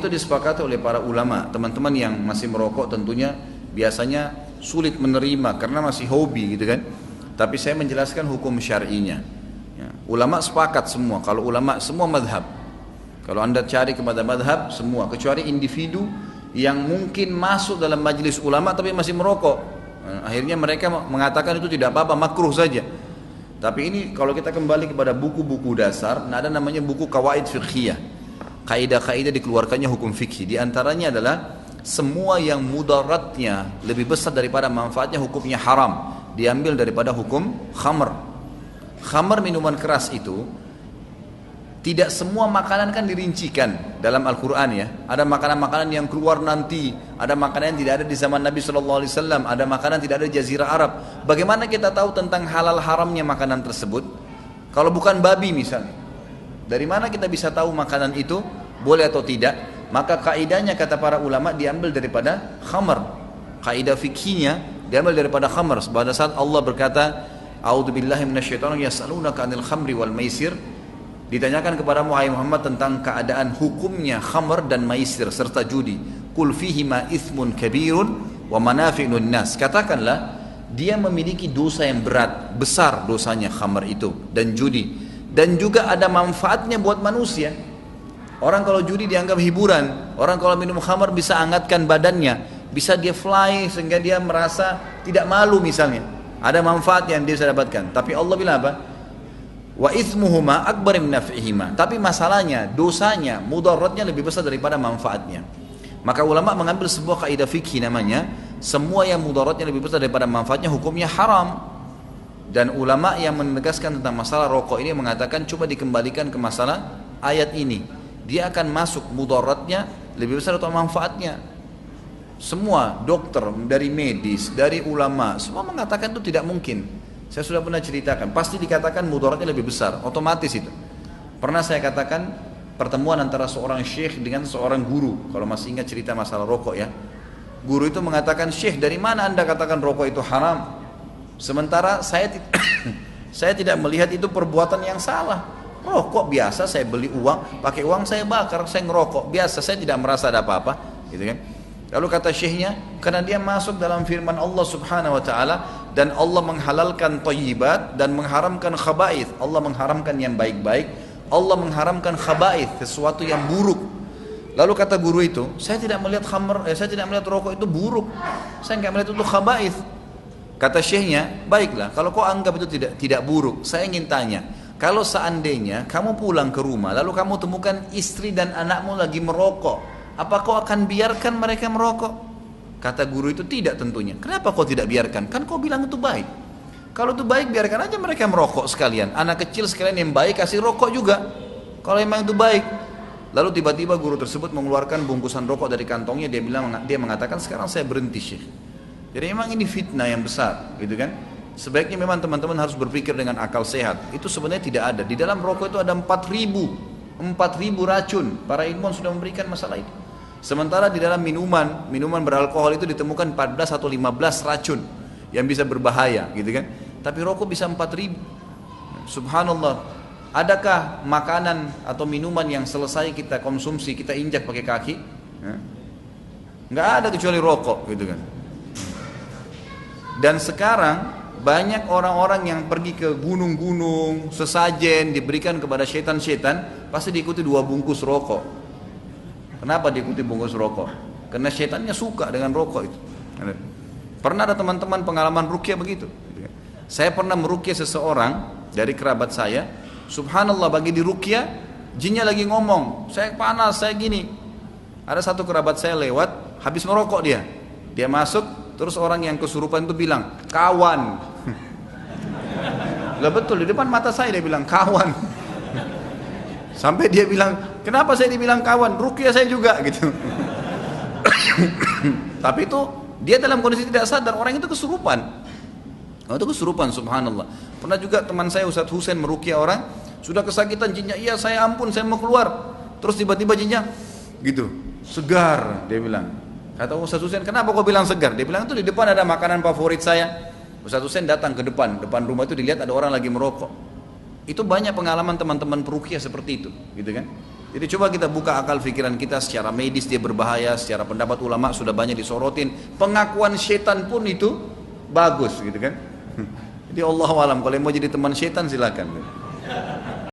itu disepakati oleh para ulama. Teman-teman yang masih merokok tentunya biasanya sulit menerima karena masih hobi gitu kan. Tapi saya menjelaskan hukum syar'inya. Ya. Ulama sepakat semua. Kalau ulama semua madhab. Kalau anda cari kepada madhab semua, kecuali individu yang mungkin masuk dalam majelis ulama tapi masih merokok. Akhirnya mereka mengatakan itu tidak apa-apa, makruh saja. Tapi ini kalau kita kembali kepada buku-buku dasar, ada namanya buku kawaid fiqhiyah. Kaidah-kaidah dikeluarkannya hukum fikih. Di antaranya adalah semua yang mudaratnya lebih besar daripada manfaatnya hukumnya haram. Diambil daripada hukum khamr. Khamr minuman keras itu tidak semua makanan kan dirincikan dalam Al-Quran ya. Ada makanan-makanan yang keluar nanti, ada makanan yang tidak ada di zaman Nabi SAW, ada makanan tidak ada di Jazirah Arab. Bagaimana kita tahu tentang halal haramnya makanan tersebut? Kalau bukan babi misalnya, dari mana kita bisa tahu makanan itu boleh atau tidak? Maka kaidahnya kata para ulama diambil daripada khamr. Kaidah fikihnya diambil daripada khamr. Pada saat Allah berkata, "A'udzubillahi minasyaitonir yas'alunaka 'anil khamri wal maisir." Ditanyakan kepada Muhammad tentang keadaan hukumnya khamr dan maisir serta judi. Qul fihima ithmun kabirun wa manafi'un nas. Katakanlah dia memiliki dosa yang berat, besar dosanya khamr itu dan judi. Dan juga ada manfaatnya buat manusia. Orang kalau judi dianggap hiburan, orang kalau minum khamr bisa hangatkan badannya, bisa dia fly sehingga dia merasa tidak malu misalnya. Ada manfaat yang dia bisa dapatkan. Tapi Allah bilang apa? Wa ithmuhuma akbar min naf'ihima. Tapi masalahnya, dosanya, mudaratnya lebih besar daripada manfaatnya. Maka ulama mengambil sebuah kaidah fikih namanya, semua yang mudaratnya lebih besar daripada manfaatnya hukumnya haram. Dan ulama yang menegaskan tentang masalah rokok ini mengatakan coba dikembalikan ke masalah ayat ini. Dia akan masuk mudaratnya lebih besar atau manfaatnya. Semua dokter, dari medis, dari ulama, semua mengatakan itu tidak mungkin. Saya sudah pernah ceritakan, pasti dikatakan mudaratnya lebih besar, otomatis itu. Pernah saya katakan pertemuan antara seorang syekh dengan seorang guru, kalau masih ingat cerita masalah rokok ya. Guru itu mengatakan, "Syekh, dari mana anda katakan rokok itu haram? Sementara saya tidak melihat itu perbuatan yang salah. Rokok biasa, saya beli uang, pakai uang saya bakar, saya ngerokok, biasa, saya tidak merasa ada apa-apa." Gitu kan. Lalu kata syekhnya, karena dia masuk dalam firman Allah Subhanahu wa taala dan Allah menghalalkan thayyibat dan mengharamkan khaba'ith. Allah mengharamkan yang baik-baik, Allah mengharamkan khaba'ith, sesuatu yang buruk. Lalu kata guru itu, saya tidak melihat saya tidak melihat rokok itu buruk. Saya enggak melihat itu khaba'ith. Kata syekhnya, baiklah, kalau kau anggap itu tidak buruk, saya ingin tanya, kalau seandainya kamu pulang ke rumah lalu kamu temukan istri dan anakmu lagi merokok, apa kau akan biarkan mereka merokok? Kata guru itu tidak tentunya. Kenapa kau tidak biarkan? Kan kau bilang itu baik. Kalau itu baik biarkan aja mereka merokok sekalian. Anak kecil sekalian yang baik kasih rokok juga. Kalau memang itu baik. Lalu tiba-tiba guru tersebut mengeluarkan bungkusan rokok dari kantongnya. Dia mengatakan sekarang saya berhenti Syekh. Jadi memang ini fitnah yang besar, gitu kan? Sebaiknya memang teman-teman harus berpikir dengan akal sehat. Itu sebenarnya tidak ada. Di dalam rokok itu ada 4.000 racun. Para ilmuwan sudah memberikan masalah itu. Sementara di dalam minuman beralkohol itu ditemukan 14 atau 15 racun yang bisa berbahaya, gitu kan? Tapi rokok bisa 4.000. Subhanallah. Adakah makanan atau minuman yang selesai kita konsumsi kita injak pakai kaki? Nggak ada kecuali rokok, gitu kan? Dan sekarang banyak orang-orang yang pergi ke gunung-gunung, sesajen diberikan kepada setan-setan, pasti diikuti 2 bungkus rokok. Kenapa diikuti bungkus rokok? Karena setannya suka dengan rokok itu. Pernah ada teman-teman pengalaman ruqyah begitu. Saya pernah meruqyah seseorang dari kerabat saya. Subhanallah, bagi di ruqyah, jinnya lagi ngomong, saya panas, saya gini. Ada satu kerabat saya lewat, habis merokok dia. Dia masuk, terus orang yang kesurupan itu bilang, "Kawan." Lah betul, di depan mata saya dia bilang, "Kawan." Sampai dia bilang, "Kenapa saya dibilang kawan? Ruqyah saya juga," gitu. Tapi itu dia dalam kondisi tidak sadar, orang itu kesurupan. Oh, itu kesurupan, subhanallah. Pernah juga teman saya Ustadz Husain meruqyah orang, sudah kesakitan jinnya, "Iya saya ampun, saya mau keluar." Terus tiba-tiba jinnya gitu, "Segar," dia bilang. Kata Ustadz Husain, "Kenapa kau bilang segar?" Dia bilang, "Itu di depan ada makanan favorit saya." Ustadz Husain datang ke depan rumah itu, dilihat ada orang lagi merokok. Itu banyak pengalaman teman-teman peruqyah seperti itu, gitu kan? Jadi coba kita buka akal pikiran kita, secara medis dia berbahaya, secara pendapat ulama sudah banyak disorotin. Pengakuan setan pun itu bagus gitu kan. Jadi Allah alam, kalau yang mau jadi teman setan silakan.